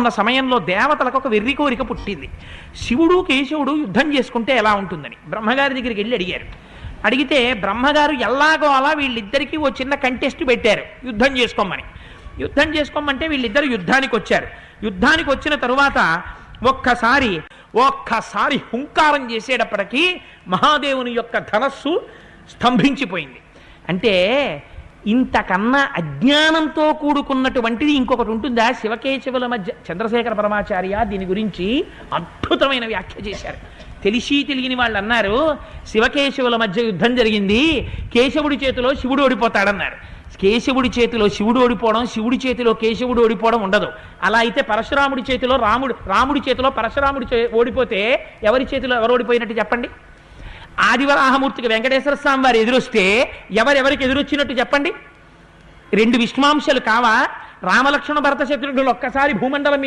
ఉన్న సమయంలో దేవతలకు ఒక వెర్రి కోరిక పుట్టింది. శివుడు కేశవుడు యుద్ధం చేసుకుంటే ఎలా ఉంటుందని బ్రహ్మగారి దగ్గరికి వెళ్ళి అడిగారు. అడిగితే బ్రహ్మగారు ఎలాగో అలా వీళ్ళిద్దరికీ ఓ చిన్న కంటెస్ట్ పెట్టారు, యుద్ధం చేసుకోమని. యుద్ధం చేసుకోమంటే వీళ్ళిద్దరు యుద్ధానికి వచ్చారు. యుద్ధానికి వచ్చిన తరువాత ఒక్కసారి హుంకారం చేసేటప్పటికీ మహాదేవుని యొక్క ధనస్సు స్తంభించిపోయింది. అంటే ఇంతకన్నా అజ్ఞానంతో కూడుకున్నటువంటిది ఇంకొకటి ఉంటుందా? శివకేశవుల మధ్య చంద్రశేఖర పరమాచార్య దీని గురించి అద్భుతమైన వ్యాఖ్య చేశారు. తెలిసి తెలియని వాళ్ళు అన్నారు, శివకేశవుల మధ్య యుద్ధం జరిగింది, కేశవుడి చేతిలో శివుడు ఓడిపోతాడన్నారు. కేశవుడి చేతిలో శివుడు ఓడిపోవడం, శివుడి చేతిలో కేశవుడు ఓడిపోవడం ఉండదు. అలా అయితే పరశురాముడి చేతిలో రాముడి చేతిలో పరశురాముడి ఓడిపోతే ఎవరి చేతిలో ఎవరు ఓడిపోయినట్టు చెప్పండి? ఆదివరాహమూర్తికి వెంకటేశ్వర స్వామి వారు ఎదురొస్తే ఎవరెవరికి ఎదురొచ్చినట్టు చెప్పండి? రెండు విష్ణుమాంశాలు కావా? రామలక్ష్మణ భరత శత్రుఘ్నులు ఒక్కసారి భూమండలం